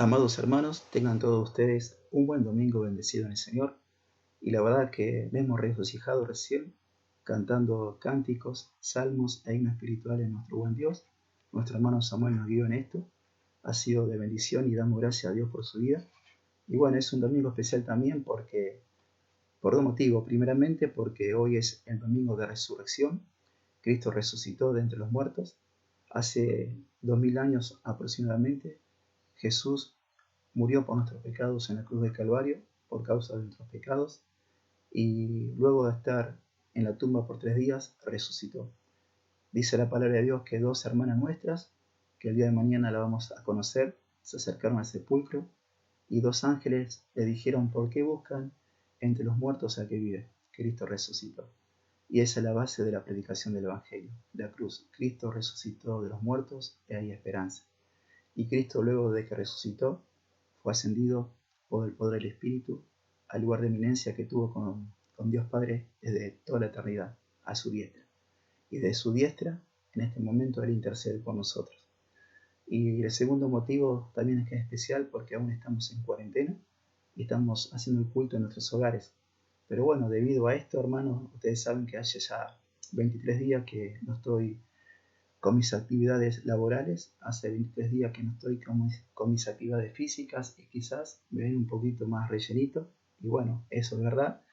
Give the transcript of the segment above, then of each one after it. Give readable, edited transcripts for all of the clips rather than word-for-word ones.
Amados hermanos, tengan todos ustedes un buen domingo bendecido en el Señor. Y la verdad que me hemos regocijado recién cantando cánticos, salmos e himnos espirituales en nuestro buen Dios. Nuestro hermano Samuel nos guió en esto. Ha sido de bendición y damos gracias a Dios por su vida. Y bueno, es un domingo especial también por dos motivos. Primeramente porque hoy es el domingo de resurrección. Cristo resucitó de entre los muertos. Hace 2000 años aproximadamente, Jesús murió por nuestros pecados en la cruz del Calvario, por causa de nuestros pecados, y luego de estar en la tumba por 3 días, resucitó. Dice la palabra de Dios que 2 hermanas nuestras, que el día de mañana la vamos a conocer, se acercaron al sepulcro, y 2 ángeles le dijeron: ¿por qué buscan entre los muertos al que vive? Cristo resucitó. Y esa es la base de la predicación del Evangelio, la cruz. Cristo resucitó de los muertos y hay esperanza. Y Cristo, luego de que resucitó, fue ascendido por el poder del Espíritu al lugar de eminencia que tuvo con Dios Padre desde toda la eternidad, a su diestra. Y de su diestra, en este momento, Él intercede por nosotros. Y el segundo motivo también es que es especial porque aún estamos en cuarentena y estamos haciendo el culto en nuestros hogares. Pero bueno, debido a esto, hermanos, ustedes saben que hace ya 23 días que no estoy con mis actividades laborales, hace 23 días que no estoy con mis actividades físicas y quizás me ven un poquito más rellenito. Y bueno, eso es verdad,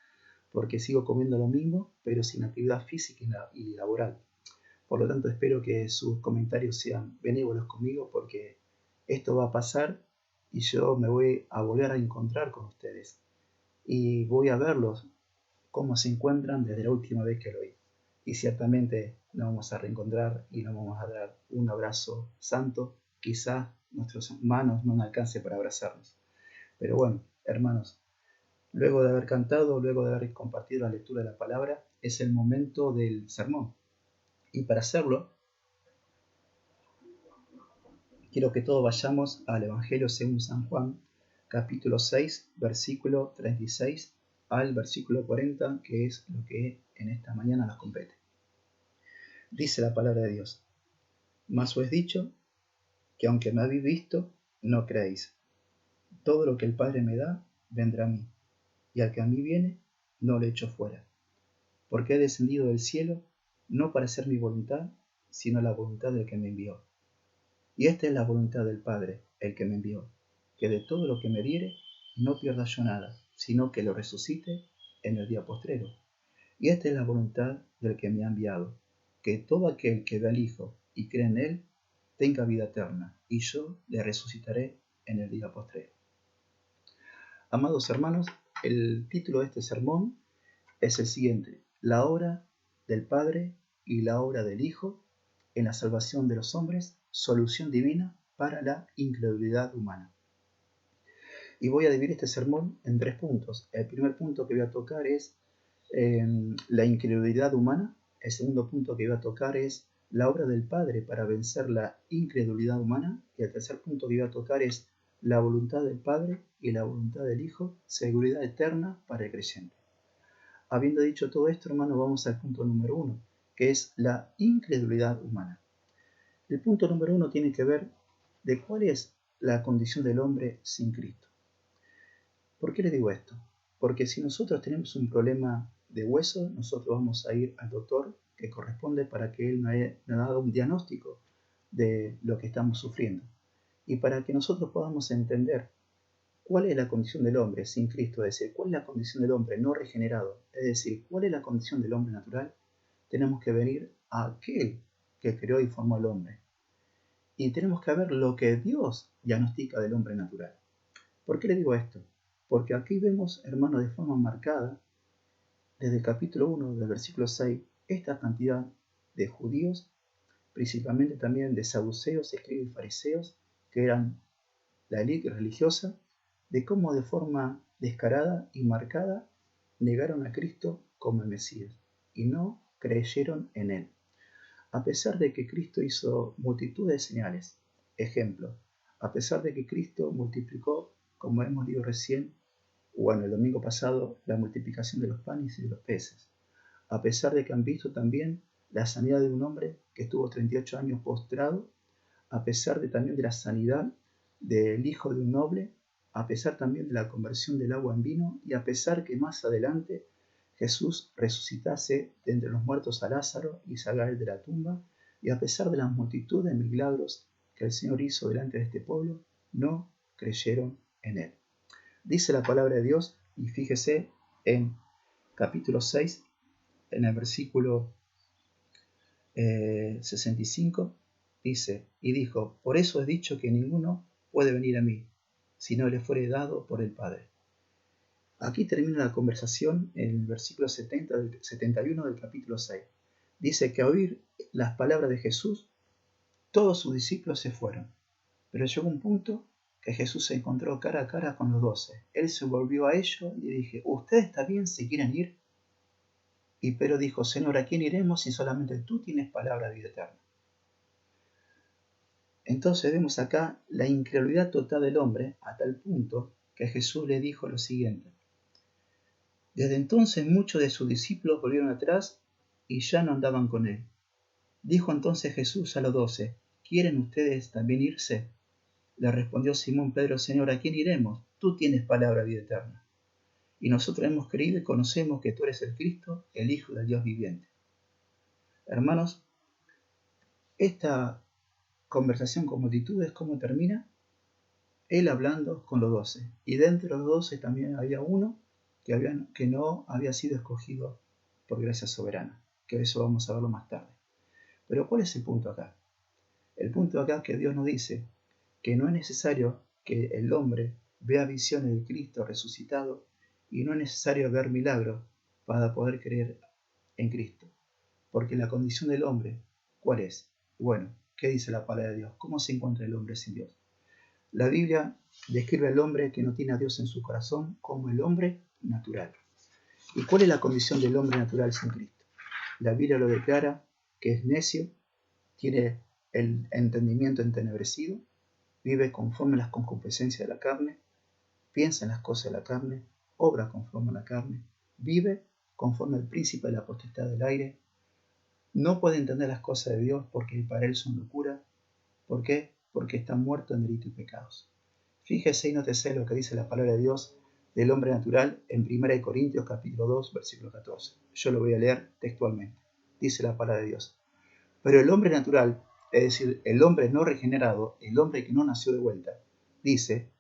porque sigo comiendo lo mismo, pero sin actividad física y laboral. Por lo tanto, espero que sus comentarios sean benévolos conmigo, porque esto va a pasar y yo me voy a volver a encontrar con ustedes. Y voy a verlos cómo se encuentran desde la última vez que lo vi. Y ciertamente nos vamos a reencontrar y nos vamos a dar un abrazo santo. Quizás nuestras manos no alcancen para abrazarnos. Pero bueno, hermanos, luego de haber cantado, luego de haber compartido la lectura de la palabra, es el momento del sermón. Y para hacerlo, quiero que todos vayamos al Evangelio según San Juan, capítulo 6, versículo 36 al versículo 40, que es lo que en esta mañana nos compete. Dice la palabra de Dios: mas os he dicho que aunque me habéis visto, no creéis. Todo lo que el Padre me da, vendrá a mí, y al que a mí viene, no le echo fuera. Porque he descendido del cielo, no para hacer mi voluntad, sino la voluntad del que me envió. Y esta es la voluntad del Padre, el que me envió, que de todo lo que me diere, no pierda yo nada, sino que lo resucite en el día postrero. Y esta es la voluntad del que me ha enviado, que todo aquel que ve al Hijo y cree en Él, tenga vida eterna, y yo le resucitaré en el día postrero. Amados hermanos, el título de este sermón es el siguiente: la obra del Padre y la obra del Hijo en la salvación de los hombres, solución divina para la incredulidad humana. Y voy a dividir este sermón en 3 puntos. El primer punto que voy a tocar es la incredulidad humana. El segundo punto que voy a tocar es la obra del Padre para vencer la incredulidad humana. Y el tercer punto que voy a tocar es la voluntad del Padre y la voluntad del Hijo, seguridad eterna para el creyente. Habiendo dicho todo esto, hermanos, vamos al punto número 1, que es la incredulidad humana. El punto número 1 tiene que ver de cuál es la condición del hombre sin Cristo. ¿Por qué les digo esto? Porque si nosotros tenemos un problema de hueso, nosotros vamos a ir al doctor que corresponde para que él nos haga un diagnóstico de lo que estamos sufriendo. Y para que nosotros podamos entender cuál es la condición del hombre sin Cristo, es decir, cuál es la condición del hombre no regenerado, es decir, cuál es la condición del hombre natural, tenemos que venir a aquel que creó y formó al hombre. Y tenemos que ver lo que Dios diagnostica del hombre natural. ¿Por qué le digo esto? Porque aquí vemos, hermanos, de forma marcada, desde el capítulo 1 del versículo 6, esta cantidad de judíos, principalmente también de saduceos, escribas y fariseos, que eran la élite religiosa, de cómo de forma descarada y marcada negaron a Cristo como el Mesías y no creyeron en él. A pesar de que Cristo hizo multitud de señales, ejemplo, a pesar de que Cristo multiplicó, como hemos leído recién, el domingo pasado, la multiplicación de los panes y de los peces, a pesar de que han visto también la sanidad de un hombre que estuvo 38 años postrado, a pesar de también de la sanidad del hijo de un noble, a pesar también de la conversión del agua en vino y a pesar que más adelante Jesús resucitase de entre los muertos a Lázaro y salga él de la tumba, y a pesar de la multitud de milagros que el Señor hizo delante de este pueblo, no creyeron en él. Dice la palabra de Dios, y fíjese en capítulo 6, en el versículo 65, dice, y dijo, por eso he dicho que ninguno puede venir a mí, si no le fuere dado por el Padre. Aquí termina la conversación en el versículo 71 del capítulo 6. Dice que al oír las palabras de Jesús, todos sus discípulos se fueron. Pero llegó un punto que Jesús se encontró cara a cara con los 12. Él se volvió a ellos y dije, ¿ustedes también se quieren ir? Y Pedro dijo, Señor, ¿a quién iremos si solamente tú tienes palabra de vida eterna? Entonces vemos acá la incredulidad total del hombre a tal punto que Jesús le dijo lo siguiente. Desde entonces muchos de sus discípulos volvieron atrás y ya no andaban con él. Dijo entonces Jesús a los 12, ¿quieren ustedes también irse? Le respondió Simón Pedro, Señor, ¿a quién iremos? Tú tienes palabra de vida eterna. Y nosotros hemos creído y conocemos que tú eres el Cristo, el Hijo del Dios viviente. Hermanos, esta conversación con multitudes, ¿cómo termina? Él hablando con los 12. Y dentro de los 12 también había uno que no había sido escogido por gracia soberana, que eso vamos a verlo más tarde. Pero ¿cuál es el punto acá? El punto acá es que Dios nos dice que no es necesario que el hombre vea visiones de Cristo resucitado y no es necesario ver milagros para poder creer en Cristo. Porque la condición del hombre, ¿cuál es? Bueno, ¿qué dice la palabra de Dios? ¿Cómo se encuentra el hombre sin Dios? La Biblia describe al hombre que no tiene a Dios en su corazón como el hombre natural. ¿Y cuál es la condición del hombre natural sin Cristo? La Biblia lo declara que es necio, tiene el entendimiento entenebrecido, vive conforme a las concupiscencias de la carne, piensa en las cosas de la carne, obra conforme a la carne, vive conforme al príncipe de la potestad del aire, no puede entender las cosas de Dios porque para él son locura. ¿Por qué? Porque está muerto en delitos y pecados. Fíjese y nótese lo que dice la palabra de Dios del hombre natural en 1 Corintios capítulo 2, versículo 14. Yo lo voy a leer textualmente. Dice la palabra de Dios. Pero el hombre natural, es decir, el hombre no regenerado, el hombre que no nació de vuelta, dice,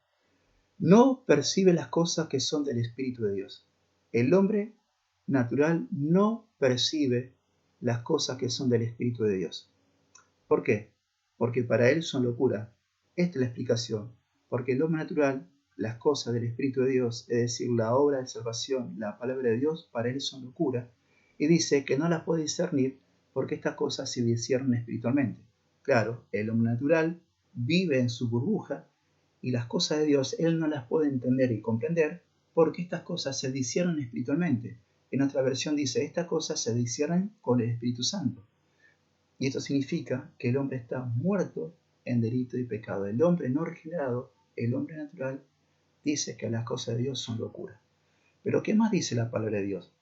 no percibe las cosas que son del Espíritu de Dios. El hombre natural no percibe las cosas que son del Espíritu de Dios. ¿Por qué? Porque para él son locura. Esta es la explicación. Porque el hombre natural, las cosas del Espíritu de Dios, es decir, la obra de salvación, la palabra de Dios, para él son locura. Y dice que no las puede discernir porque estas cosas se disciernen espiritualmente. Claro, el hombre natural vive en su burbuja y las cosas de Dios él no las puede entender y comprender porque estas cosas se disciernen espiritualmente. En otra versión dice, estas cosas se disciernen con el Espíritu Santo. Y esto significa que el hombre está muerto en delito y pecado. El hombre no regenerado, el hombre natural, dice que las cosas de Dios son locura. Pero ¿qué más dice la palabra de Dios?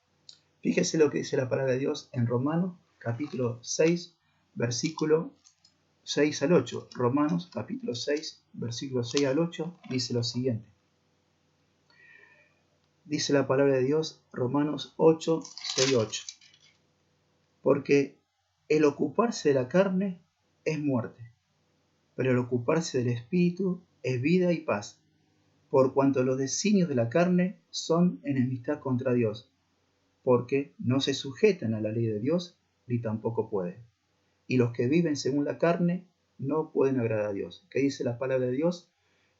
Fíjese lo que dice la palabra de Dios en Romanos capítulo 6, versículo 6 al 8. Romanos capítulo 6, versículo 6 al 8 dice lo siguiente. Dice la palabra de Dios, Romanos 8, 6, 8. Porque el ocuparse de la carne es muerte, pero el ocuparse del espíritu es vida y paz, por cuanto los designios de la carne son enemistad contra Dios, porque no se sujetan a la ley de Dios, ni tampoco pueden. Y los que viven según la carne no pueden agradar a Dios. ¿Qué dice la palabra de Dios?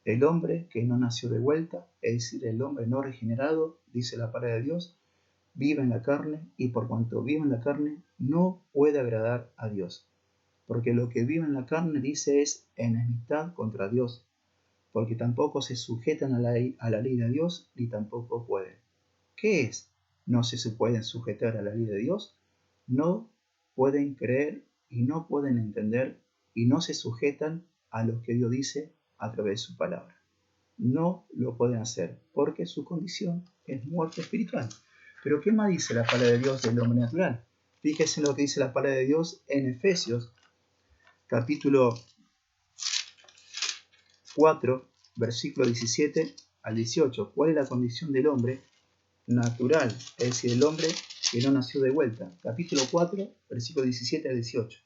El hombre que no nació de vuelta, es decir, el hombre no regenerado, dice la palabra de Dios, vive en la carne y por cuanto vive en la carne no puede agradar a Dios. Porque lo que vive en la carne, dice, es enemistad contra Dios, porque tampoco se sujetan a la ley de Dios ni tampoco pueden. ¿Qué es? No se pueden sujetar a la ley de Dios, no pueden creer y no pueden entender y no se sujetan a lo que Dios dice a través de su palabra. No lo pueden hacer porque su condición es muerte espiritual. Pero ¿qué más dice la palabra de Dios del hombre natural? Fíjese en lo que dice la palabra de Dios en Efesios capítulo 4, versículo 17 al 18. ¿Cuál es la condición del hombre natural? Es decir, el hombre que no nació de vuelta. Capítulo 4, versículo 17 al 18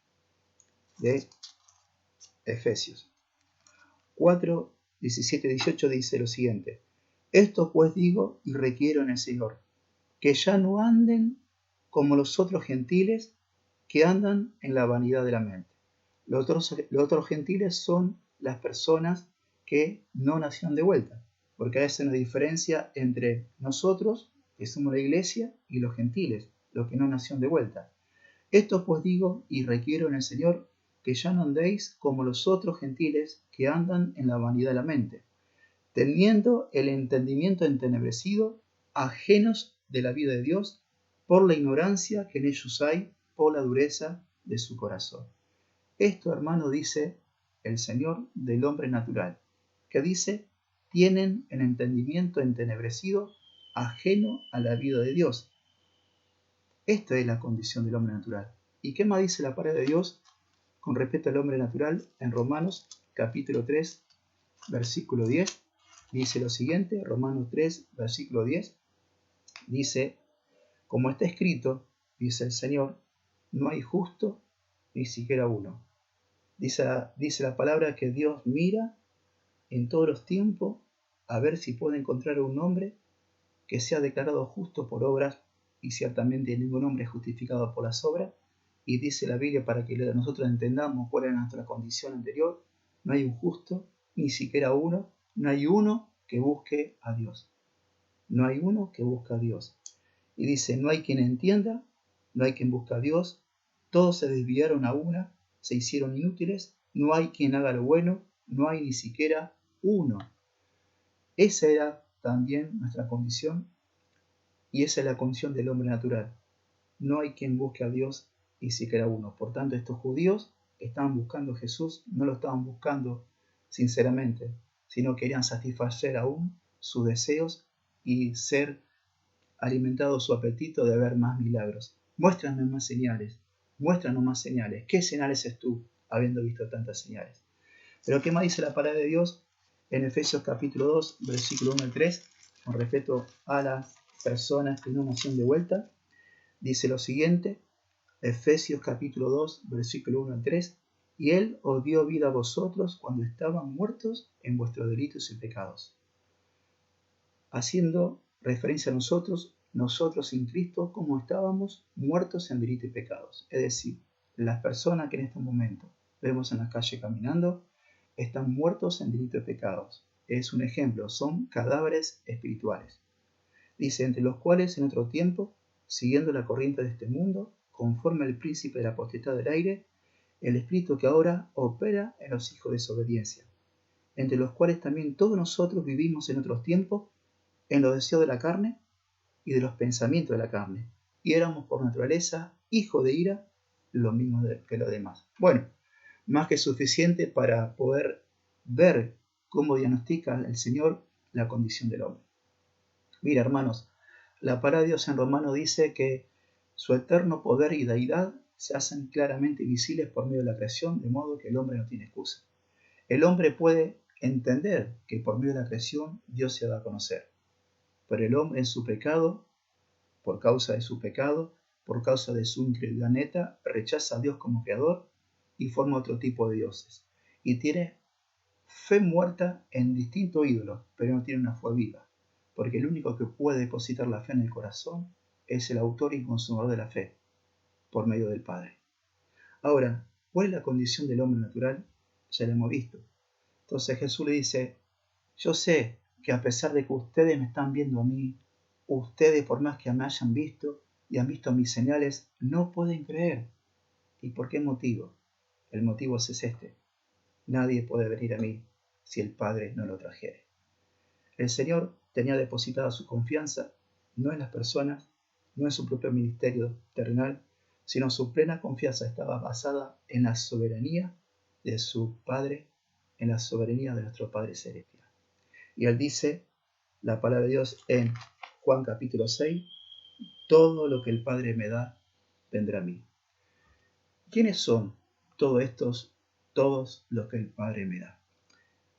de Efesios. 4, 17 y 18 dice lo siguiente: esto pues digo y requiero en el Señor, que ya no anden como los otros gentiles que andan en la vanidad de la mente. Los otros gentiles son las personas que no nacieron de vuelta, porque hay una diferencia entre nosotros, que somos la iglesia, y los gentiles, los que no nacieron de vuelta. Esto pues digo y requiero en el Señor, que ya no andéis como los otros gentiles que andan en la vanidad de la mente, teniendo el entendimiento entenebrecido, ajenos de la vida de Dios, por la ignorancia que en ellos hay, por la dureza de su corazón. Esto, hermano, dice el Señor del hombre natural, que dice: tienen el entendimiento entenebrecido, ajeno a la vida de Dios. Esta es la condición del hombre natural. ¿Y qué más dice la palabra de Dios con respecto al hombre natural? En Romanos capítulo 3, versículo 10, dice lo siguiente. Romanos 3, versículo 10, dice: como está escrito, dice el Señor, no hay justo ni siquiera uno. Dice la palabra que Dios mira en todos los tiempos a ver si puede encontrar un hombre que sea declarado justo por obras, y ciertamente ningún hombre es justificado por las obras. Y dice la Biblia, para que nosotros entendamos cuál es nuestra condición anterior: no hay un justo, ni siquiera uno, no hay uno que busque a Dios. No hay uno que busque a Dios. Y dice: no hay quien entienda, no hay quien busque a Dios, todos se desviaron a una, se hicieron inútiles, no hay quien haga lo bueno, no hay ni siquiera uno. Esa era también nuestra condición, y esa es la condición del hombre natural. No hay quien busque a Dios, ni siquiera uno. Por tanto, estos judíos estaban buscando a Jesús, no lo estaban buscando sinceramente, sino querían satisfacer aún sus deseos y ser alimentado su apetito de ver más milagros. Muéstrame más señales, muéstranos más señales. ¿Qué señales es tú, habiendo visto tantas señales? Pero ¿qué más dice la palabra de Dios en Efesios capítulo 2, versículo 1 al 3, con respecto a las personas que no nacieron de vuelta? Dice lo siguiente, Efesios capítulo 2, versículo 1 al 3, y Él os dio vida a vosotros cuando estaban muertos en vuestros delitos y pecados, haciendo referencia a nosotros en Cristo, como estábamos muertos en delitos y pecados. Es decir, las personas que en este momento vemos en la calle caminando están muertos en delitos y pecados. Es un ejemplo, son cadáveres espirituales. Dice: entre los cuales en otro tiempo, siguiendo la corriente de este mundo, conforme al príncipe de la potestad del aire, el espíritu que ahora opera en los hijos de desobediencia, entre los cuales también todos nosotros vivimos en otros tiempos, en los deseos de la carne y de los pensamientos de la carne, y éramos por naturaleza hijos de ira, lo mismo que los demás. Bueno, más que suficiente para poder ver cómo diagnostica el Señor la condición del hombre. Mira, hermanos, la palabra de Dios en Romanos dice que su eterno poder y deidad se hacen claramente visibles por medio de la creación, de modo que el hombre no tiene excusa. El hombre puede entender que por medio de la creación Dios se da a conocer, pero el hombre en su pecado, por causa de su pecado, por causa de su incredulidad neta, rechaza a Dios como creador y forma otro tipo de dioses. Y tiene fe muerta en distintos ídolos, pero no tiene una fe viva, porque el único que puede depositar la fe en el corazón es el autor y consumador de la fe, por medio del Padre. Ahora, ¿cuál es la condición del hombre natural? Ya lo hemos visto. Entonces Jesús le dice: yo sé que a pesar de que ustedes me están viendo a mí, ustedes, por más que me hayan visto y han visto mis señales, no pueden creer. ¿Y por qué motivo? El motivo es este: nadie puede venir a mí si el Padre no lo trajere. El Señor tenía depositada su confianza no en las personas, no en su propio ministerio terrenal, sino su plena confianza estaba basada en la soberanía de su Padre, en la soberanía de nuestro Padre Celestial. Y Él dice, la palabra de Dios en Juan capítulo 6, todo lo que el Padre me da, vendrá a mí. ¿Quiénes son todos los que el Padre me da?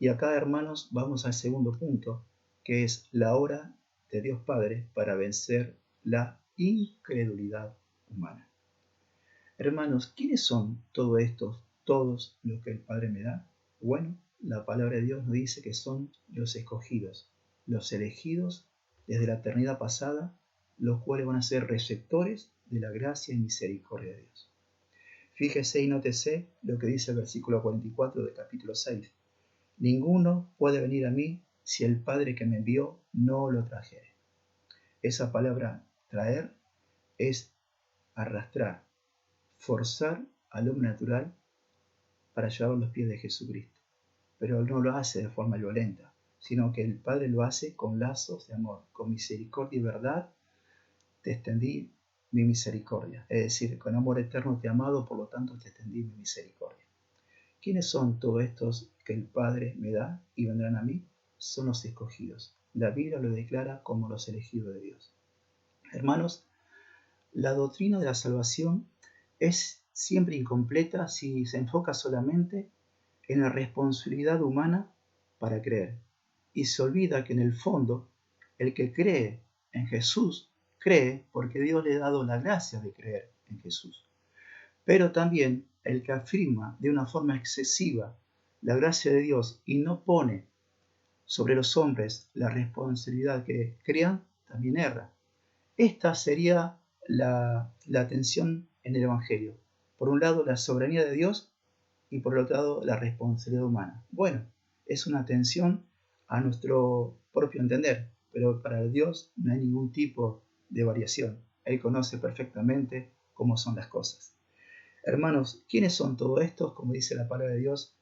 Y acá, hermanos, vamos al segundo punto, que es la obra de Dios Padre para vencer la incredulidad humana. Hermanos, ¿quiénes son todos los que el Padre me da? Bueno, la palabra de Dios nos dice que son los escogidos, los elegidos desde la eternidad pasada, los cuales van a ser receptores de la gracia y misericordia de Dios. Fíjese y nótese lo que dice el versículo 44 del capítulo 6. Ninguno puede venir a mí si el Padre que me envió no lo trajere. Esa palabra traer es arrastrar, forzar al hombre natural para llevar a los pies de Jesucristo. Pero no lo hace de forma violenta, sino que el Padre lo hace con lazos de amor, con misericordia y verdad. Te extendí mi misericordia, es decir, con amor eterno te he amado, por lo tanto te extendí mi misericordia. ¿Quiénes son todos estos que el Padre me da y vendrán a mí? Son los escogidos. La Biblia lo declara como los elegidos de Dios. Hermanos, la doctrina de la salvación es siempre incompleta si se enfoca solamente en la responsabilidad humana para creer y se olvida que en el fondo el que cree en Jesús cree porque Dios le ha dado la gracia de creer en Jesús. Pero también el que afirma de una forma excesiva la gracia de Dios y no pone sobre los hombres la responsabilidad que crean, también erra. Esta sería la tensión en el Evangelio. Por un lado, la soberanía de Dios y por otro lado, la responsabilidad humana. Bueno, es una tensión a nuestro propio entender, pero para Dios no hay ningún tipo de variación. Él conoce perfectamente cómo son las cosas. Hermanos, ¿quiénes son todos estos? Como dice la palabra de Dios,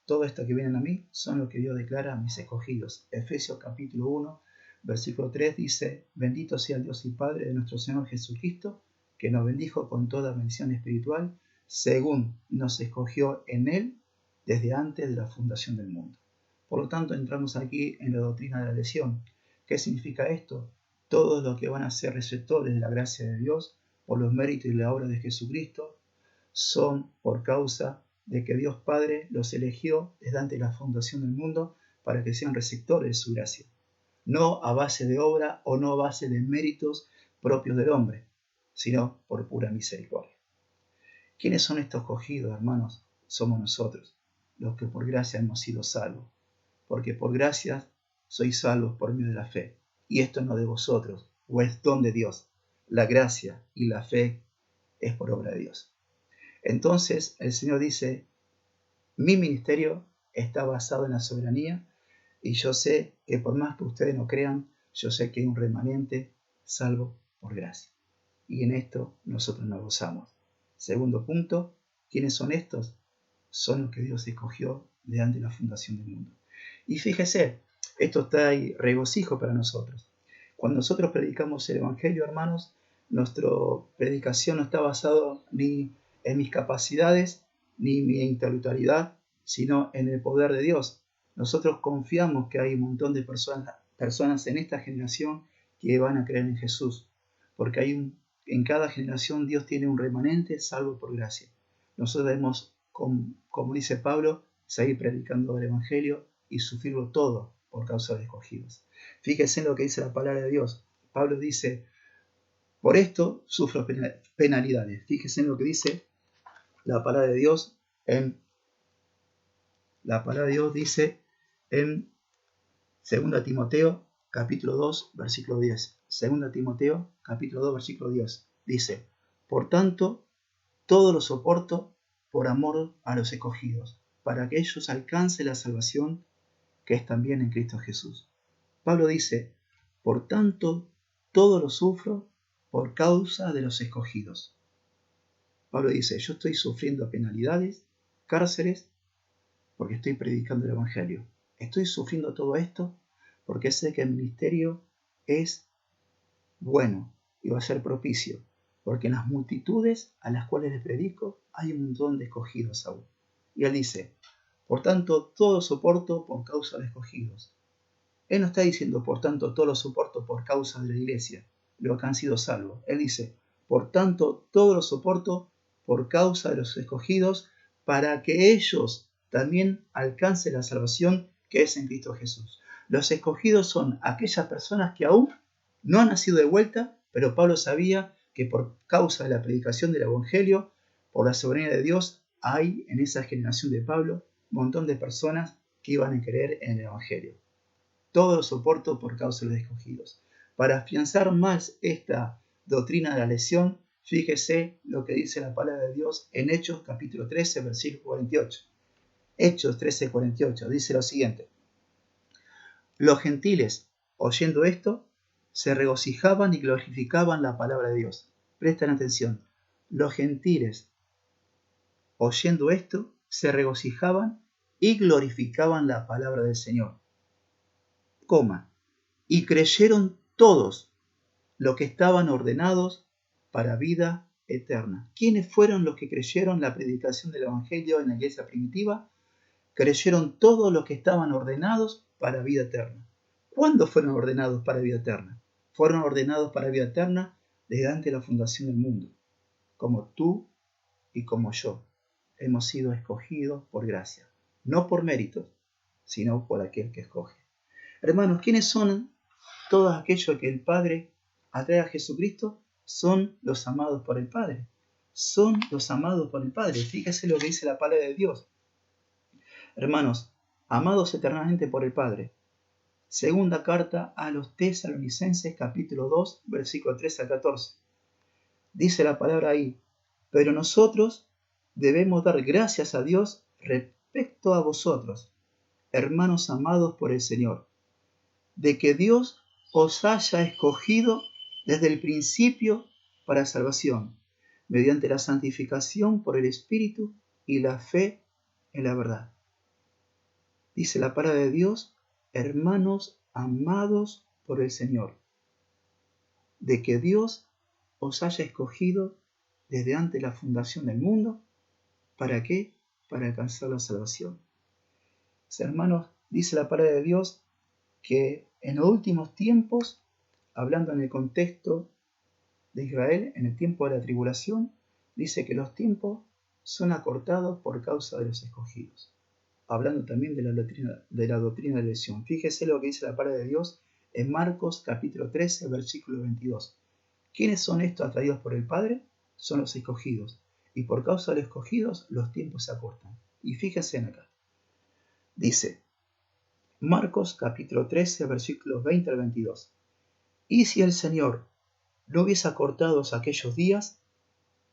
todo esto que vienen a mí son lo que Dios declara a mis escogidos. Efesios capítulo 1, versículo 3 dice: bendito sea el Dios y Padre de nuestro Señor Jesucristo, que nos bendijo con toda bendición espiritual, según nos escogió en Él desde antes de la fundación del mundo. Por lo tanto, entramos aquí en la doctrina de la elección. ¿Qué significa esto? Todos los que van a ser receptores de la gracia de Dios por los méritos y la obra de Jesucristo son por causa de que Dios Padre los eligió desde antes de la fundación del mundo para que sean receptores de su gracia, no a base de obra o no a base de méritos propios del hombre, sino por pura misericordia. ¿Quiénes son estos escogidos, hermanos? Somos nosotros, los que por gracia hemos sido salvos, porque por gracia sois salvos por medio de la fe, y esto no de vosotros, o es don de Dios. La gracia y la fe es por obra de Dios. Entonces el Señor dice: mi ministerio está basado en la soberanía y yo sé que por más que ustedes no crean, yo sé que hay un remanente salvo por gracia. Y en esto nosotros nos gozamos. Segundo punto, ¿quiénes son estos? Son los que Dios escogió de antes de la fundación del mundo. Y fíjese, esto trae regocijo para nosotros. Cuando nosotros predicamos el Evangelio, hermanos, nuestra predicación no está basada ni en mis capacidades ni en mi intelectualidad, sino en el poder de Dios. Nosotros confiamos que hay un montón de personas en esta generación que van a creer en Jesús, porque en cada generación Dios tiene un remanente salvo por gracia. Nosotros debemos, como dice Pablo, seguir predicando el Evangelio y sufrirlo todo por causa de escogidos. Fíjense en lo que dice la palabra de Dios. Pablo dice: por esto sufro penalidades. Fíjense en lo que dice la palabra de Dios dice en 2 Timoteo capítulo 2 versículo 10. 2 Timoteo capítulo 2 versículo 10 dice: por tanto, todo lo soporto por amor a los escogidos, para que ellos alcancen la salvación que es también en Cristo Jesús. Pablo dice: por tanto, todo lo sufro por causa de los escogidos. Pablo dice: yo estoy sufriendo penalidades, cárceles, porque estoy predicando el Evangelio. Estoy sufriendo todo esto porque sé que el ministerio es bueno y va a ser propicio, porque en las multitudes a las cuales les predico hay un montón de escogidos aún. Y él dice: por tanto, todo soporto por causa de escogidos. Él no está diciendo: por tanto, todo lo soporto por causa de la iglesia, los que han sido salvos. Él dice: por tanto, todo lo soporto por causa de los escogidos, para que ellos también alcance la salvación que es en Cristo Jesús. Los escogidos son aquellas personas que aún no han nacido de vuelta, pero Pablo sabía que por causa de la predicación del Evangelio, por la soberanía de Dios, hay en esa generación de Pablo un montón de personas que iban a creer en el Evangelio. Todo lo soporto por causa de los escogidos. Para afianzar más esta doctrina de la elección, fíjese lo que dice la palabra de Dios en Hechos capítulo 13, versículo 48. Hechos 13, 48 dice lo siguiente: los gentiles, oyendo esto, se regocijaban y glorificaban la palabra de Dios. Presten atención. Los gentiles, oyendo esto, se regocijaban y glorificaban la palabra del Señor. Y creyeron todos los que estaban ordenados para vida eterna. ¿Quiénes fueron los que creyeron la predicación del Evangelio en la iglesia primitiva? Creyeron todos los que estaban ordenados para vida eterna. ¿Cuándo fueron ordenados para vida eterna? Fueron ordenados para vida eterna desde antes de la fundación del mundo, como tú y como yo. Hemos sido escogidos por gracia, no por méritos, sino por aquel que escoge. Hermanos, ¿quiénes son todos aquellos que el Padre atrae a Jesucristo? Son los amados por el Padre. Son los amados por el Padre. Fíjese lo que dice la palabra de Dios. Hermanos, amados eternamente por el Padre. Segunda carta a los Tesalonicenses, capítulo 2, versículo 13 al 14. Dice la palabra ahí: pero nosotros debemos dar gracias a Dios respecto a vosotros, hermanos amados por el Señor, de que Dios os haya escogido desde el principio para salvación, mediante la santificación por el Espíritu y la fe en la verdad. Dice la palabra de Dios: hermanos amados por el Señor, de que Dios os haya escogido desde antes de la fundación del mundo. ¿Para qué? Para alcanzar la salvación. Hermanos, dice la palabra de Dios que en los últimos tiempos, hablando en el contexto de Israel, en el tiempo de la tribulación, dice que los tiempos son acortados por causa de los escogidos. Hablando también de la doctrina de elección. Fíjese lo que dice la palabra de Dios en Marcos capítulo 13, versículo 22. ¿Quiénes son estos atraídos por el Padre? Son los escogidos. Y por causa de los escogidos, los tiempos se acortan. Y fíjense en acá. Dice Marcos capítulo 13, versículos 20 al 22. Y si el Señor no hubiese acortado aquellos días,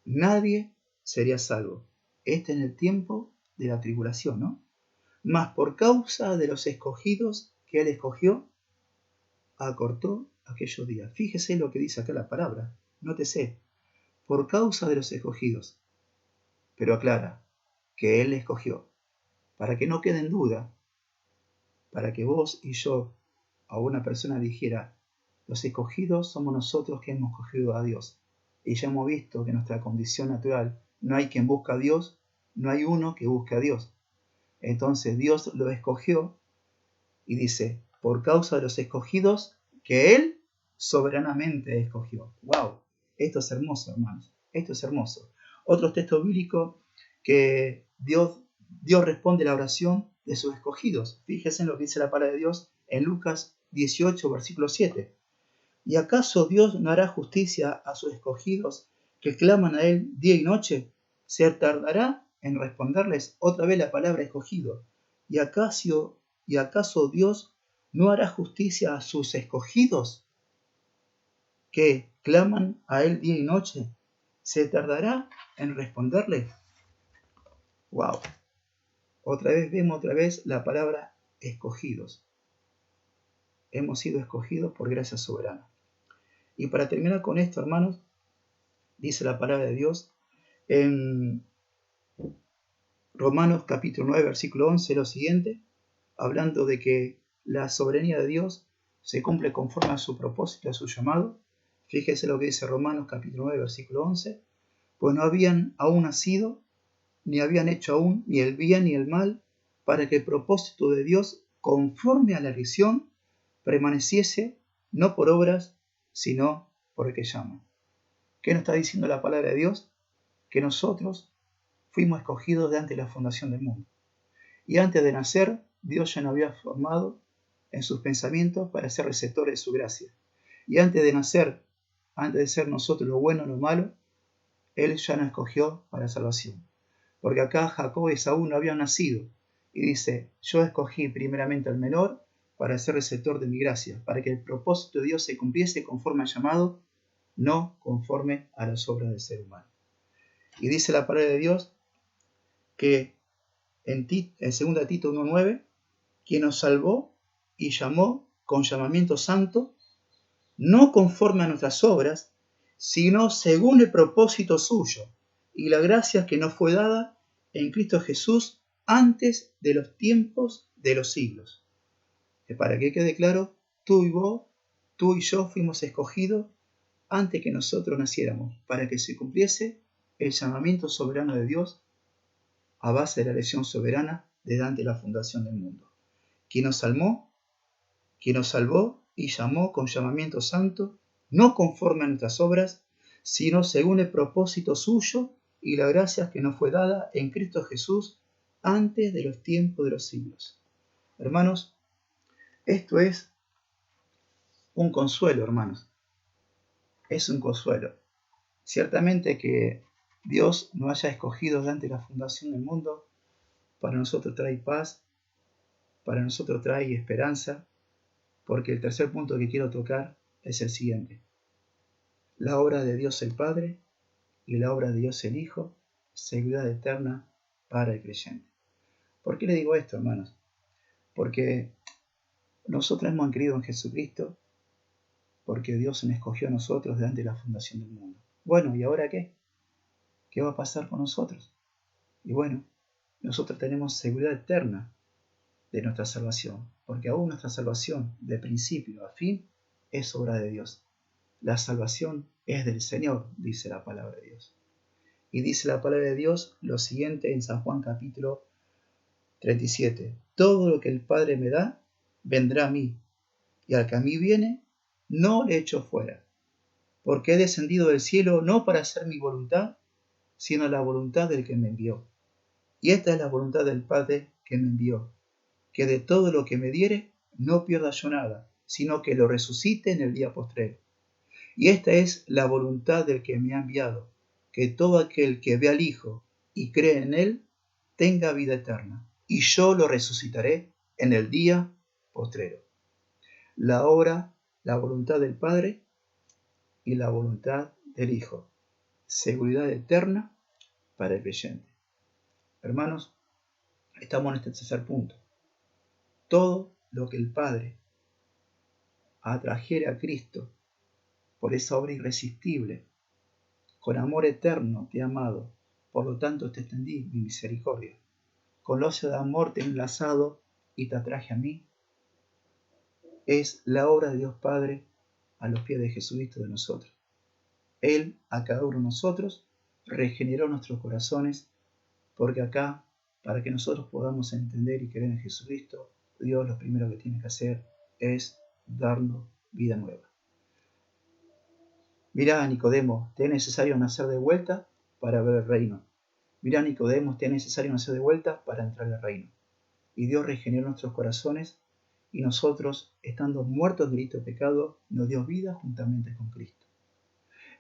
nadie sería salvo. Este en el tiempo de la tribulación, ¿no? Mas por causa de los escogidos que Él escogió, acortó aquellos días. Fíjese lo que dice acá la palabra. Nótese, por causa de los escogidos. Pero aclara que Él escogió, para que no quede en duda, para que vos y yo, a una persona dijera: los escogidos somos nosotros que hemos escogido a Dios. Y ya hemos visto que en nuestra condición natural no hay quien busca a Dios, no hay uno que busque a Dios. Entonces Dios lo escogió y dice: por causa de los escogidos que Él soberanamente escogió. ¡Wow! Esto es hermoso, hermanos. Esto es hermoso. Otro texto bíblico que Dios responde la oración de sus escogidos. Fíjense en lo que dice la palabra de Dios en Lucas 18, versículo 7. ¿Y acaso Dios no hará justicia a sus escogidos que claman a Él día y noche? ¿Se tardará en responderles? Otra vez la palabra escogido. ¿Y acaso Dios no hará justicia a sus escogidos que claman a Él día y noche? ¿Se tardará en responderles? ¡Wow! Vemos otra vez la palabra escogidos. Hemos sido escogidos por gracia soberana. Y para terminar con esto, hermanos, dice la palabra de Dios en Romanos capítulo 9, versículo 11, lo siguiente, hablando de que la soberanía de Dios se cumple conforme a su propósito, a su llamado. Fíjese lo que dice Romanos capítulo 9, versículo 11. Pues no habían aún nacido, ni habían hecho aún ni el bien ni el mal, para que el propósito de Dios, conforme a la elección, permaneciese no por obras, sino por el que llama. ¿Qué nos está diciendo la palabra de Dios? Que nosotros fuimos escogidos de antes de la fundación del mundo. Y antes de nacer, Dios ya nos había formado en sus pensamientos para ser receptores de su gracia. Y antes de nacer, antes de ser nosotros lo bueno o lo malo, Él ya nos escogió para salvación. Porque acá Jacob y Esaú no habían nacido. Y dice, yo escogí primeramente al menor para ser receptor de mi gracia, para que el propósito de Dios se cumpliese conforme al llamado, no conforme a las obras del ser humano. Y dice la palabra de Dios que en 2 Tito 1:9, quien nos salvó y llamó con llamamiento santo, no conforme a nuestras obras, sino según el propósito suyo y la gracia que nos fue dada en Cristo Jesús antes de los tiempos de los siglos. Que para que quede claro, tú y yo fuimos escogidos antes que nosotros naciéramos, para que se cumpliese el llamamiento soberano de Dios a base de la elección soberana desde antes de la fundación del mundo. Quien nos salvó y llamó con llamamiento santo, no conforme a nuestras obras, sino según el propósito suyo y la gracia que nos fue dada en Cristo Jesús antes de los tiempos de los siglos. Hermanos, esto es un consuelo, hermanos. Es un consuelo. Ciertamente que Dios nos haya escogido desde antes de la fundación del mundo, para nosotros trae paz, para nosotros trae esperanza, porque el tercer punto que quiero tocar es el siguiente. La obra de Dios el Padre y la obra de Dios el Hijo, seguridad eterna para el creyente. ¿Por qué le digo esto, hermanos? Porque nosotros hemos creído en Jesucristo, porque Dios nos escogió a nosotros desde antes de la fundación del mundo. Bueno, ¿y ahora qué? ¿Qué va a pasar con nosotros? Y bueno, nosotros tenemos seguridad eterna de nuestra salvación, porque aún nuestra salvación, de principio a fin, es obra de Dios. La salvación es del Señor, dice la palabra de Dios. Y dice la palabra de Dios lo siguiente en San Juan capítulo 37. Todo lo que el Padre me da, vendrá a mí, y al que a mí viene, no le echo fuera, porque he descendido del cielo no para hacer mi voluntad, sino la voluntad del que me envió. Y esta es la voluntad del Padre que me envió, que de todo lo que me diere, no pierda yo nada, sino que lo resucite en el día postrero. Y esta es la voluntad del que me ha enviado, que todo aquel que ve al Hijo y cree en Él, tenga vida eterna, y yo lo resucitaré en el día postrero. La obra, la voluntad del Padre y la voluntad del Hijo. Seguridad eterna para el creyente. Hermanos, estamos en este tercer punto. Todo lo que el Padre atrajere a Cristo por esa obra irresistible, con amor eterno te he amado, por lo tanto te extendí mi misericordia. Con lazo de amor te he enlazado y te atraje a mí. Es la obra de Dios Padre a los pies de Jesucristo de nosotros. Él, a cada uno de nosotros, regeneró nuestros corazones, porque acá, para que nosotros podamos entender y creer en Jesucristo, Dios lo primero que tiene que hacer es darnos vida nueva. Mirá, Nicodemo, te es necesario nacer de vuelta para ver el reino. Mirá, Nicodemo, te es necesario nacer de vuelta para entrar al reino. Y Dios regeneró nuestros corazones, y nosotros, estando muertos de delito de pecado, nos dio vida juntamente con Cristo.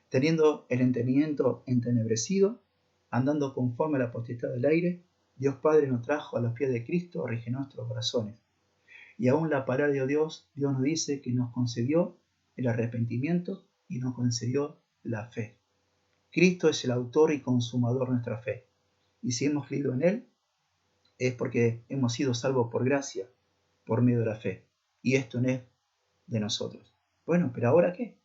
Teniendo el entendimiento entenebrecido, andando conforme a la potestad del aire, Dios Padre nos trajo a los pies de Cristo, regeneró nuestros corazones. Y aún la palabra de Dios nos dice que nos concedió el arrepentimiento y nos concedió la fe. Cristo es el autor y consumador de nuestra fe. Y si hemos creído en Él, es porque hemos sido salvos por gracia, por medio de la fe. Y esto no es de nosotros. Bueno, pero ¿ahora qué?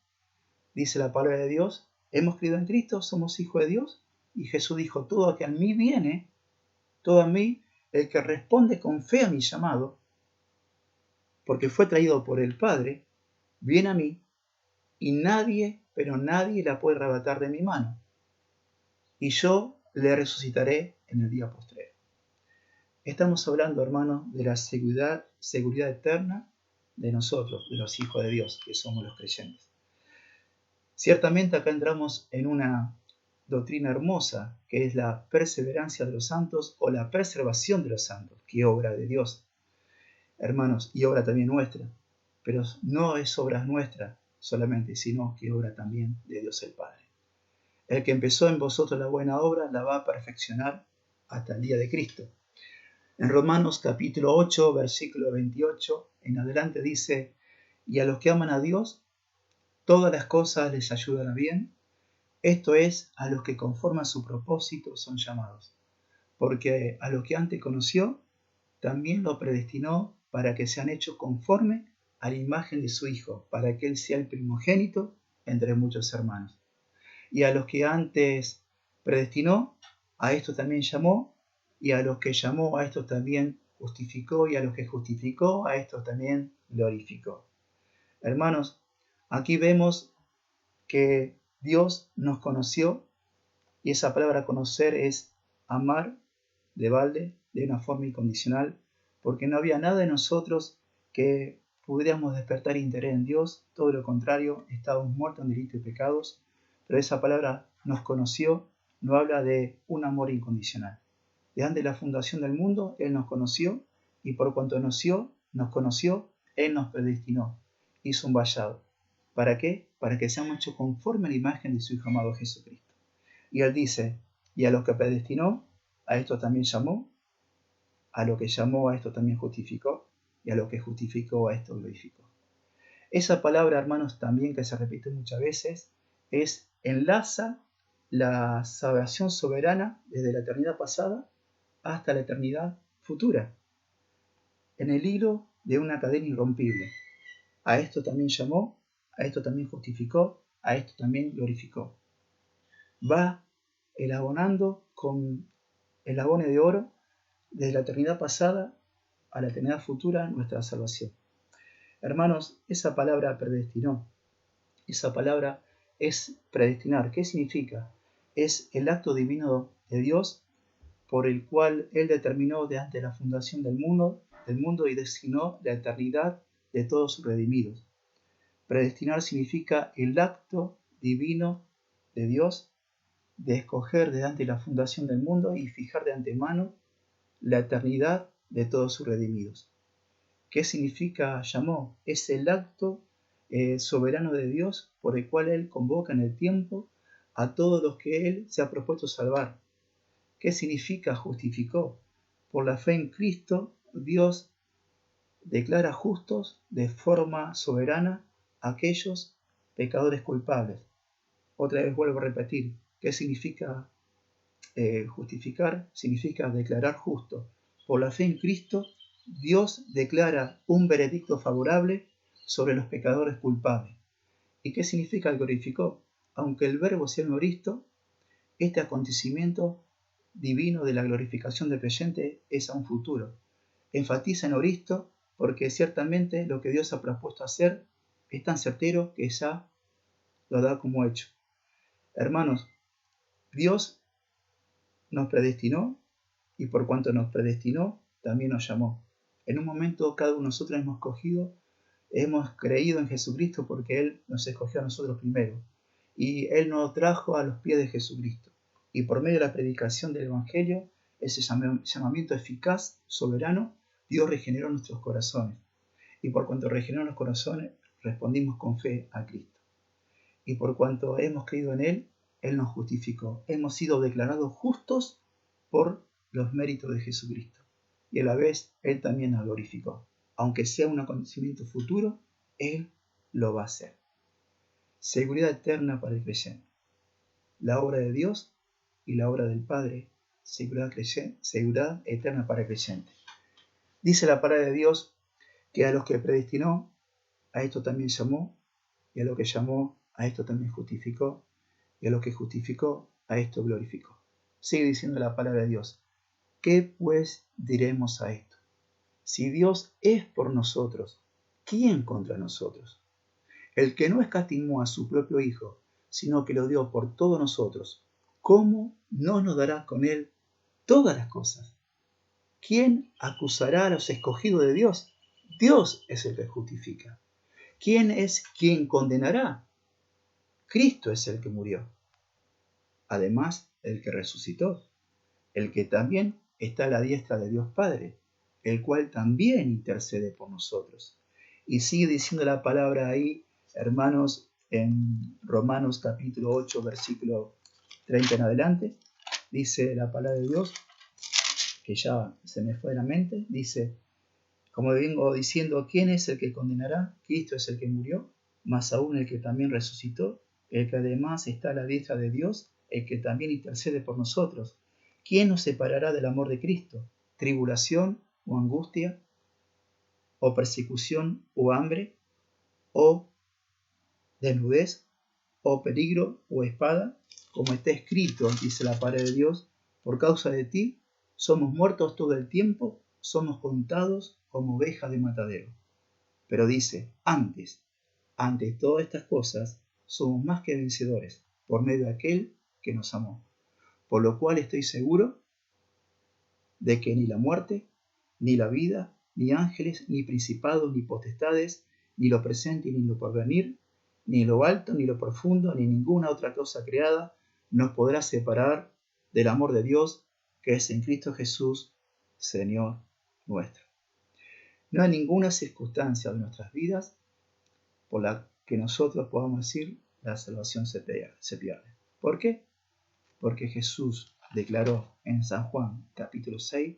Dice la palabra de Dios, hemos creído en Cristo, somos hijos de Dios. Y Jesús dijo, todo que a mí viene, todo a mí, el que responde con fe a mi llamado, porque fue traído por el Padre, viene a mí, y nadie, pero nadie la puede arrebatar de mi mano. Y yo le resucitaré en el día postrero. Estamos hablando, hermanos, de la seguridad eterna de nosotros, de los hijos de Dios, que somos los creyentes. Ciertamente acá entramos en una doctrina hermosa, que es la perseverancia de los santos o la preservación de los santos, que obra de Dios, hermanos, y obra también nuestra. Pero no es obra nuestra solamente, sino que obra también de Dios el Padre. El que empezó en vosotros la buena obra la va a perfeccionar hasta el día de Cristo. En Romanos capítulo 8, versículo 28 en adelante dice: y a los que aman a Dios, todas las cosas les ayudan a bien, esto es, a los que conforme a su propósito son llamados. Porque a los que antes conoció, también lo predestinó para que sean hechos conforme a la imagen de su Hijo, para que Él sea el primogénito entre muchos hermanos. Y a los que antes predestinó, a esto también llamó, y a los que llamó, a estos también justificó, y a los que justificó, a estos también glorificó. Hermanos, aquí vemos que Dios nos conoció, y esa palabra conocer es amar de balde, de una forma incondicional, porque no había nada en nosotros que pudiéramos despertar interés en Dios, todo lo contrario, estábamos muertos en delitos y pecados, pero esa palabra nos conoció, no habla de un amor incondicional. De antes de la fundación del mundo, Él nos conoció, y por cuanto nos conoció, Él nos predestinó, hizo un vallado. ¿Para qué? Para que seamos hechos conforme a la imagen de su Hijo amado Jesucristo. Y Él dice, y a los que predestinó, a esto también llamó, a lo que llamó, a esto también justificó, y a lo que justificó, a esto glorificó. Esa palabra, hermanos, también que se repite muchas veces, enlaza la salvación soberana desde la eternidad pasada hasta la eternidad futura, en el hilo de una cadena irrompible. A esto también llamó, a esto también justificó, a esto también glorificó. Va elabonando con el abone de oro desde la eternidad pasada a la eternidad futura nuestra salvación. Hermanos, esa palabra predestinó, esa palabra es predestinar. ¿Qué significa? Es el acto divino de Dios por el cual Él determinó de antes la fundación del mundo y designó la eternidad de todos sus redimidos. Predestinar significa el acto divino de Dios de escoger de antes la fundación del mundo y fijar de antemano la eternidad de todos sus redimidos. ¿Qué significa llamó? Es el acto soberano de Dios por el cual Él convoca en el tiempo a todos los que Él se ha propuesto salvar. ¿Qué significa justificó? Por la fe en Cristo, Dios declara justos de forma soberana a aquellos pecadores culpables. Otra vez vuelvo a repetir, ¿qué significa justificar? Significa declarar justo. Por la fe en Cristo, Dios declara un veredicto favorable sobre los pecadores culpables. ¿Y qué significa glorificó? Aunque el verbo sea un oristo, este acontecimiento divino de la glorificación del creyente es a un futuro. Enfatiza en oristo porque ciertamente lo que Dios ha propuesto hacer es tan certero que ya lo da como hecho. Hermanos, Dios nos predestinó y por cuanto nos predestinó, también nos llamó. En un momento cada uno de nosotros hemos creído en Jesucristo porque Él nos escogió a nosotros primero. Y Él nos trajo a los pies de Jesucristo. Y por medio de la predicación del Evangelio, ese llamamiento eficaz, soberano, Dios regeneró nuestros corazones. Y por cuanto regeneró nuestros corazones, respondimos con fe a Cristo. Y por cuanto hemos creído en Él, Él nos justificó. Hemos sido declarados justos por los méritos de Jesucristo. Y a la vez, Él también nos glorificó. Aunque sea un acontecimiento futuro, Él lo va a hacer. Seguridad eterna para el creyente. La obra de Dios y la obra del Padre, seguridad eterna para el creyente. Dice la palabra de Dios que a los que predestinó, a esto también llamó, y a los que llamó, a esto también justificó, y a los que justificó, a esto glorificó. Sigue diciendo la palabra de Dios. ¿Qué pues diremos a esto? Si Dios es por nosotros, ¿quién contra nosotros? El que no escatimó a su propio Hijo, sino que lo dio por todos nosotros, ¿cómo no nos dará con Él todas las cosas? ¿Quién acusará a los escogidos de Dios? Dios es el que justifica. ¿Quién es quien condenará? Cristo es el que murió. además el que resucitó, el que también está a la diestra de Dios Padre, el cual también intercede por nosotros. Y sigue diciendo la palabra ahí, hermanos, en Romanos capítulo 8, versículo 30 en adelante, dice la palabra de Dios, que ya se me fue de la mente, dice, como vengo diciendo, ¿quién es el que condenará? Cristo es el que murió, más aún el que también resucitó, el que además está a la diestra de Dios, el que también intercede por nosotros. ¿Quién nos separará del amor de Cristo? ¿Tribulación o angustia? ¿O persecución o hambre? ¿O desnudez? ¿O peligro o espada? Como está escrito, dice la palabra de Dios, por causa de ti somos muertos todo el tiempo, somos contados como ovejas de matadero. Pero dice, ante todas estas cosas, somos más que vencedores por medio de aquel que nos amó. Por lo cual estoy seguro de que ni la muerte, ni la vida, ni ángeles, ni principados, ni potestades, ni lo presente, ni lo porvenir, ni lo alto, ni lo profundo, ni ninguna otra cosa creada, nos podrá separar del amor de Dios que es en Cristo Jesús, Señor nuestro. No hay ninguna circunstancia de nuestras vidas por la que nosotros podamos decir la salvación se pierde. ¿Por qué? Porque Jesús declaró en San Juan capítulo 6,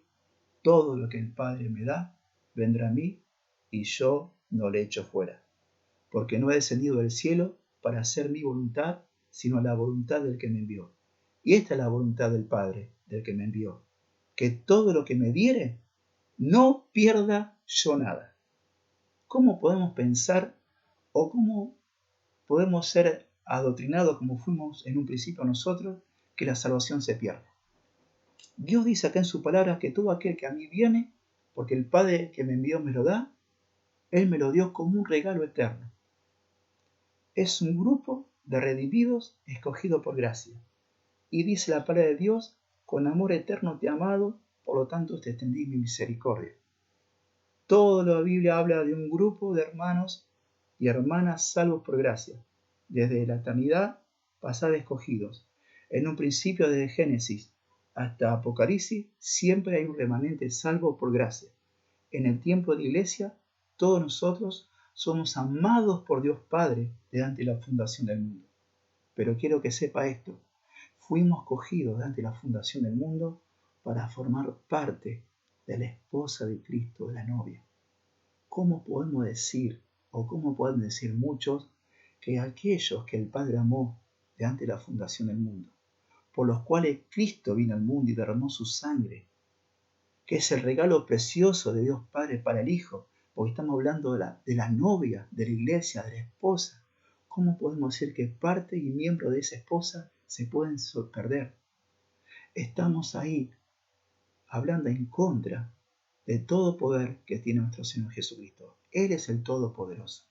todo lo que el Padre me da, vendrá a mí, y yo no le echo fuera. Porque no he descendido del cielo para hacer mi voluntad, sino la voluntad del que me envió. Y esta es la voluntad del Padre, del que me envió, que todo lo que me diere, no pierda yo nada. ¿Cómo podemos pensar o cómo podemos ser adoctrinados como fuimos en un principio nosotros, que la salvación se pierde? Dios dice acá en su palabra que todo aquel que a mí viene, porque el Padre que me envió me lo da, Él me lo dio como un regalo eterno. Es un grupo de redimidos escogidos por gracia. Y dice la palabra de Dios, con amor eterno te he amado, por lo tanto te extendí mi misericordia. Toda la Biblia habla de un grupo de hermanos y hermanas salvos por gracia, desde la eternidad pasada escogidos. En un principio, desde Génesis hasta Apocalipsis, siempre hay un remanente salvo por gracia. En el tiempo de la iglesia, todos nosotros somos amados por Dios Padre desde la fundación del mundo. Pero quiero que sepa esto, fuimos cogidos desde la fundación del mundo para formar parte de la esposa de Cristo, de la novia. ¿Cómo podemos decir, o cómo pueden decir muchos, que aquellos que el Padre amó desde la fundación del mundo, por los cuales Cristo vino al mundo y derramó su sangre, que es el regalo precioso de Dios Padre para el Hijo, porque estamos hablando de la novia, de la iglesia, de la esposa? ¿Cómo podemos decir que parte y miembro de esa esposa se pueden perder? Estamos ahí hablando en contra de todo poder que tiene nuestro Señor Jesucristo. Él es el Todopoderoso.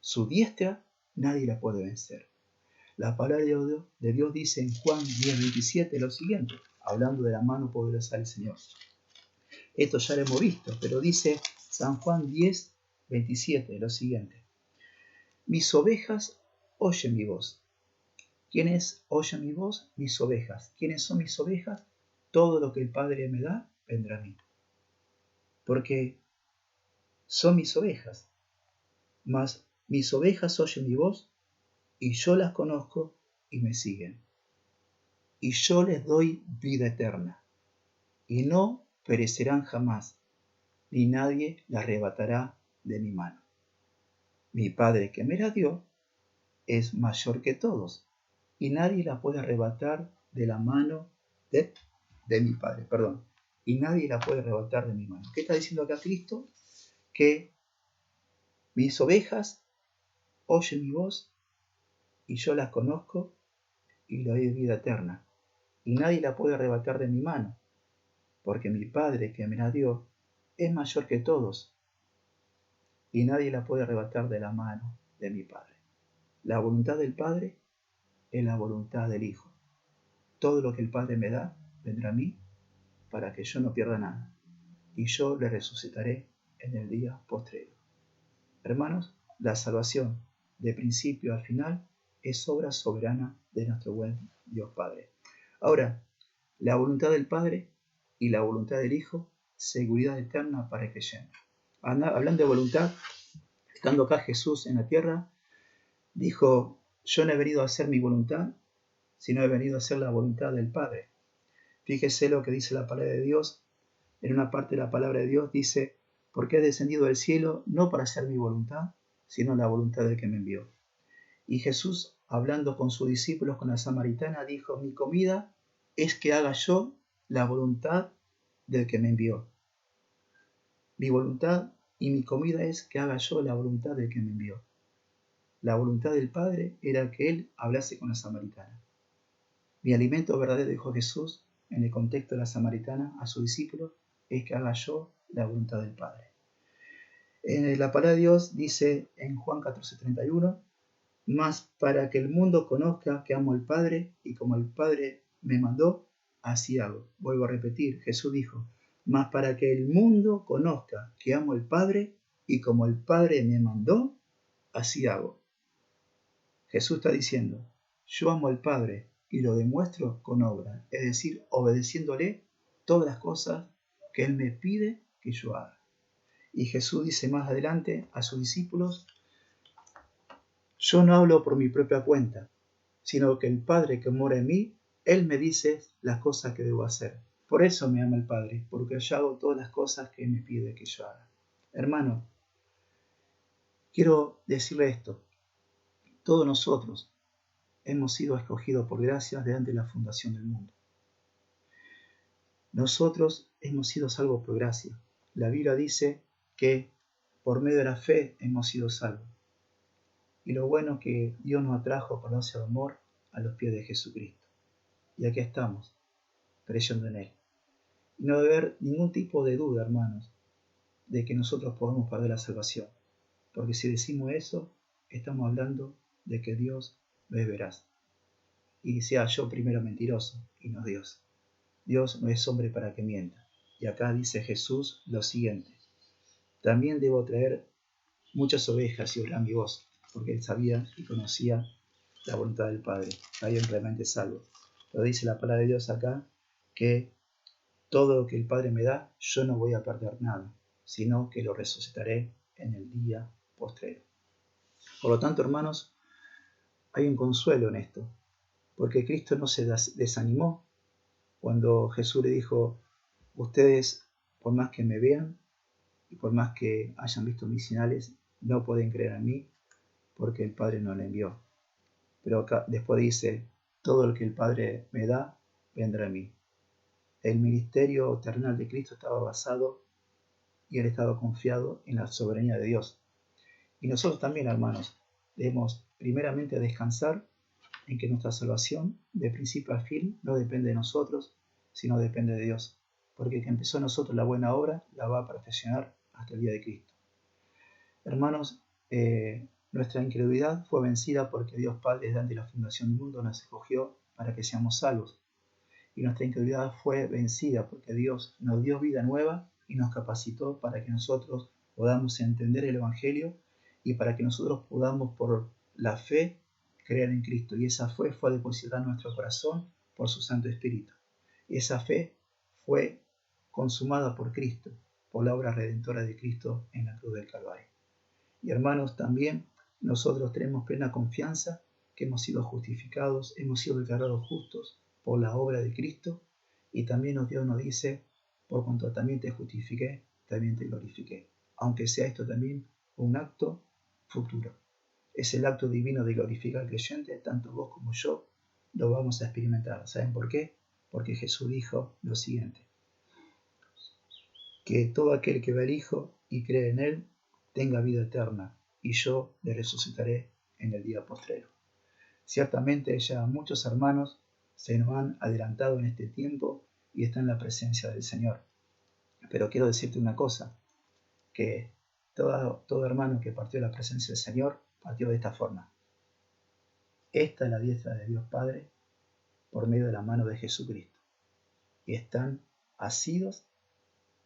Su diestra nadie la puede vencer. La palabra de Dios dice en Juan 10:27 lo siguiente, hablando de la mano poderosa del Señor. Esto ya lo hemos visto, pero dice San Juan 10:27 lo siguiente. Mis ovejas oyen mi voz. ¿Quiénes oyen mi voz? Mis ovejas. ¿Quiénes son mis ovejas? Todo lo que el Padre me da, vendrá a mí. Porque son mis ovejas. Mas mis ovejas oyen mi voz, y yo las conozco y me siguen. Y yo les doy vida eterna, y no perecerán jamás, ni nadie la arrebatará de mi mano. Mi Padre que me la dio es mayor que todos, y nadie la puede arrebatar de la mano de mi Padre, y nadie la puede arrebatar de mi mano. ¿Qué está diciendo acá Cristo? Que mis ovejas oyen mi voz, y yo las conozco y le doy vida eterna, y nadie la puede arrebatar de mi mano, porque mi Padre que me la dio es mayor que todos, y nadie la puede arrebatar de la mano de mi Padre. La voluntad del Padre es la voluntad del Hijo. Todo lo que el Padre me da vendrá a mí para que yo no pierda nada, y yo le resucitaré en el día postrero. Hermanos, la salvación de principio al final es obra soberana de nuestro buen Dios Padre. Ahora, la voluntad del Padre y la voluntad del Hijo, seguridad eterna para el creyente. Hablando de voluntad, estando acá Jesús en la tierra, dijo, yo no he venido a hacer mi voluntad, sino he venido a hacer la voluntad del Padre. Fíjese lo que dice la palabra de Dios. En una parte de la palabra de Dios dice, porque he descendido del cielo no para hacer mi voluntad, sino la voluntad del que me envió. Y Jesús, hablando con sus discípulos, con la samaritana, dijo, mi comida es que haga yo la voluntad del que me envió. Mi voluntad y mi comida es que haga yo la voluntad del que me envió. La voluntad del Padre era que Él hablase con la samaritana. Mi alimento verdadero, dijo Jesús, en el contexto de la samaritana, a sus discípulos, es que haga yo la voluntad del Padre. En la palabra de Dios dice en Juan 14:31, mas para que el mundo conozca que amo al Padre y como el Padre me mandó, así hago. Vuelvo a repetir, Jesús dijo, mas para que el mundo conozca que amo al Padre y como el Padre me mandó, así hago. Jesús está diciendo, yo amo al Padre y lo demuestro con obra, es decir, obedeciéndole todas las cosas que Él me pide que yo haga. Y Jesús dice más adelante a sus discípulos, yo no hablo por mi propia cuenta, sino que el Padre que mora en mí, Él me dice las cosas que debo hacer. Por eso me ama el Padre, porque yo hago todas las cosas que Él me pide que yo haga. Hermano, quiero decirle esto. Todos nosotros hemos sido escogidos por gracia desde antes de la fundación del mundo. Nosotros hemos sido salvos por gracia. La Biblia dice que por medio de la fe hemos sido salvos. Y lo bueno es que Dios nos atrajo por gracia de amor a los pies de Jesucristo. Y aquí estamos, creyendo en Él. Y no debe haber ningún tipo de duda, hermanos, de que nosotros podemos perder la salvación. Porque si decimos eso, estamos hablando de que Dios es veraz. Y sea yo primero mentiroso, y no Dios. Dios no es hombre para que mienta. Y acá dice Jesús lo siguiente. También debo traer muchas ovejas y oirán mi voz, porque Él sabía y conocía la voluntad del Padre. Habían realmente salvo. Pero dice la palabra de Dios acá que todo lo que el Padre me da, yo no voy a perder nada, sino que lo resucitaré en el día postrero. Por lo tanto, hermanos, hay un consuelo en esto, porque Cristo no se desanimó cuando Jesús le dijo, ustedes, por más que me vean y por más que hayan visto mis señales, no pueden creer en mí porque el Padre no le envió. Pero acá, después dice, todo lo que el Padre me da, vendrá a mí. El ministerio terrenal de Cristo estaba basado y él estaba confiado en la soberanía de Dios. Y nosotros también, hermanos, debemos primeramente descansar en que nuestra salvación, de principio a fin, no depende de nosotros, sino depende de Dios. Porque el que empezó en nosotros la buena obra, la va a perfeccionar hasta el día de Cristo. Hermanos, nuestra incredulidad fue vencida porque Dios Padre, desde antes de la fundación del mundo, nos escogió para que seamos salvos. Y nuestra incredulidad fue vencida porque Dios nos dio vida nueva y nos capacitó para que nosotros podamos entender el Evangelio y para que nosotros podamos por la fe creer en Cristo. Y esa fe fue depositada en nuestro corazón por su Santo Espíritu. Y esa fe fue consumada por Cristo, por la obra redentora de Cristo en la cruz del Calvario. Y hermanos, también nosotros tenemos plena confianza que hemos sido justificados, hemos sido declarados justos por la obra de Cristo, y también Dios nos dice, por cuanto también te justifiqué, también te glorifiqué. Aunque sea esto también un acto futuro. Es el acto divino de glorificar al creyente, tanto vos como yo lo vamos a experimentar. ¿Saben por qué? Porque Jesús dijo lo siguiente, que todo aquel que ve al Hijo y cree en Él, tenga vida eterna, y yo le resucitaré en el día postrero. Ciertamente ya muchos hermanos se nos han adelantado en este tiempo y están en la presencia del Señor. Pero quiero decirte una cosa, que todo hermano que partió de la presencia del Señor partió de esta forma. Esta es la diestra de Dios Padre por medio de la mano de Jesucristo. Y están asidos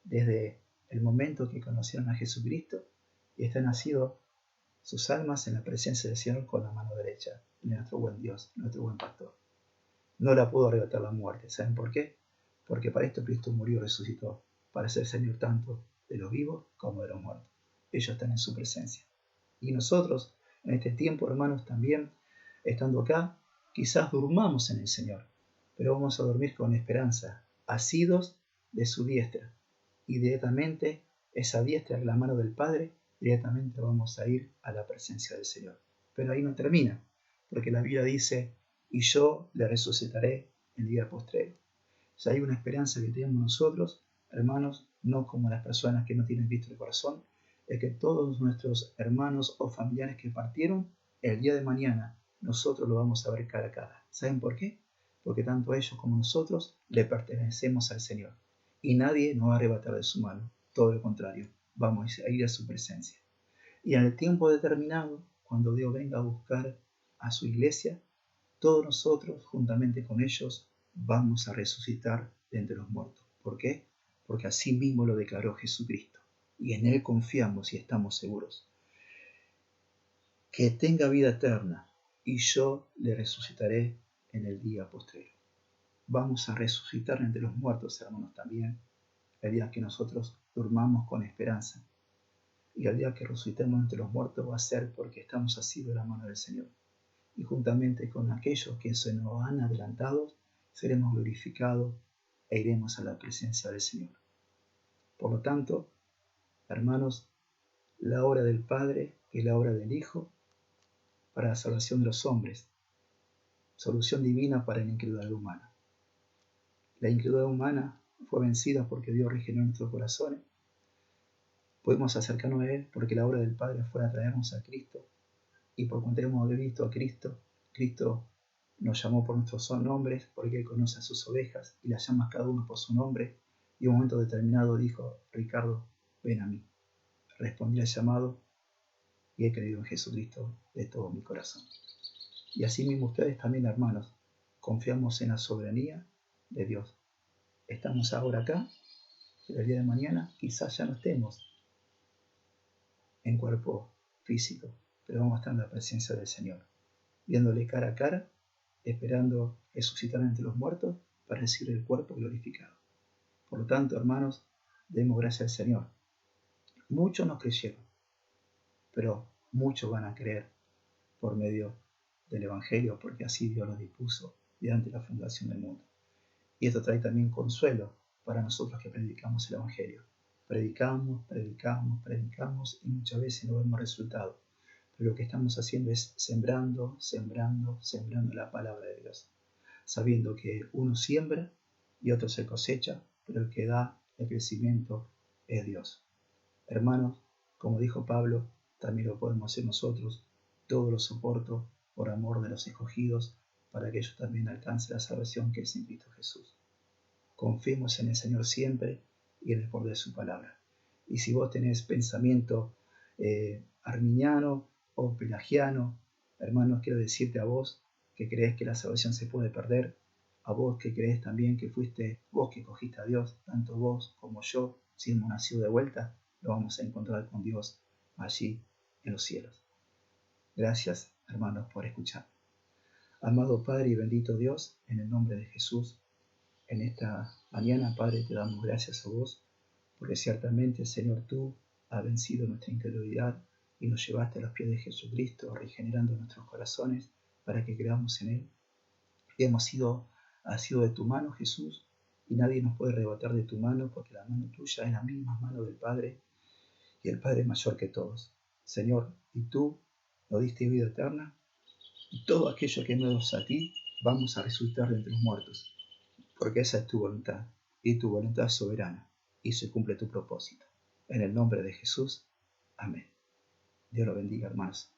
desde el momento que conocieron a Jesucristo y están asidos sus almas en la presencia del Señor con la mano derecha de nuestro buen Dios, nuestro buen pastor. No la pudo arrebatar la muerte. ¿Saben por qué? Porque para esto Cristo murió y resucitó, para ser Señor tanto de los vivos como de los muertos. Ellos están en su presencia. Y nosotros, en este tiempo, hermanos, también, estando acá, quizás durmamos en el Señor, pero vamos a dormir con esperanza, asidos de su diestra. Y directamente, esa diestra, la mano del Padre, directamente vamos a ir a la presencia del Señor. Pero ahí no termina, porque la Biblia dice, y yo le resucitaré el día postrero. O sea, hay una esperanza que tenemos nosotros, hermanos, no como las personas que no tienen visto el corazón, es que todos nuestros hermanos o familiares que partieron, el día de mañana nosotros lo vamos a ver cara a cara. ¿Saben por qué? Porque tanto ellos como nosotros le pertenecemos al Señor. Y nadie nos va a arrebatar de su mano. Todo lo contrario, vamos a ir a su presencia. Y en el tiempo determinado, cuando Dios venga a buscar a su iglesia, todos nosotros, juntamente con ellos, vamos a resucitar de entre los muertos. ¿Por qué? Porque así mismo lo declaró Jesucristo. Y en Él confiamos y estamos seguros. Que tenga vida eterna, y yo le resucitaré en el día postrero. Vamos a resucitar entre los muertos, hermanos, también, el día que nosotros durmamos con esperanza. Y el día que resucitemos entre los muertos va a ser porque estamos asidos de la mano del Señor. Y juntamente con aquellos que se nos han adelantado, seremos glorificados e iremos a la presencia del Señor. Por lo tanto, hermanos, la obra del Padre es la obra del Hijo para la salvación de los hombres, solución divina para la incredulidad humana. La incredulidad humana fue vencida porque Dios regeneró nuestros corazones. Podemos acercarnos a Él porque la obra del Padre fue a traernos a Cristo. Y por cuanto hemos visto a Cristo, Cristo nos llamó por nuestros nombres, porque Él conoce a sus ovejas y las llama cada uno por su nombre. Y en un momento determinado dijo, Ricardo, ven a mí. Respondí al llamado y he creído en Jesucristo de todo mi corazón. Y así mismo ustedes también, hermanos, confiamos en la soberanía de Dios. Estamos ahora acá, pero el día de mañana quizás ya no estemos en cuerpo físico, pero vamos a estar en la presencia del Señor, viéndole cara a cara, esperando resucitar entre los muertos para recibir el cuerpo glorificado. Por lo tanto, hermanos, demos gracias al Señor. Muchos no creyeron, pero muchos van a creer por medio del Evangelio, porque así Dios los dispuso durante la fundación del mundo. Y esto trae también consuelo para nosotros que predicamos el Evangelio. Predicamos y muchas veces no vemos resultados. Pero lo que estamos haciendo es sembrando la palabra de Dios. Sabiendo que uno siembra y otro se cosecha, pero el que da el crecimiento es Dios. Hermanos, como dijo Pablo, también lo podemos hacer nosotros. Todo lo soporto por amor de los escogidos, para que ellos también alcancen la salvación que es en Cristo Jesús. Confiemos en el Señor siempre y en el poder de su palabra. Y si vos tenés pensamiento arminiano o pelagiano, hermanos, quiero decirte a vos que crees que la salvación se puede perder, a vos que crees también que fuiste vos que cogiste a Dios, tanto vos como yo, si hemos nacido de vuelta, lo vamos a encontrar con Dios allí en los cielos. Gracias, hermanos, por escuchar. Amado Padre y bendito Dios, en el nombre de Jesús, en esta mañana, Padre, te damos gracias a vos, porque ciertamente, Señor, tú has vencido nuestra incredulidad y nos llevaste a los pies de Jesucristo, regenerando nuestros corazones para que creamos en Él. Y ha sido de tu mano, Jesús, y nadie nos puede arrebatar de tu mano, porque la mano tuya es la misma mano del Padre, y el Padre es mayor que todos. Señor, y tú nos diste vida eterna, y todo aquello que no es a ti, vamos a resucitar de entre los muertos, porque esa es tu voluntad, y tu voluntad es soberana, y se cumple tu propósito. En el nombre de Jesús, amén. Dios lo bendiga, hermanos.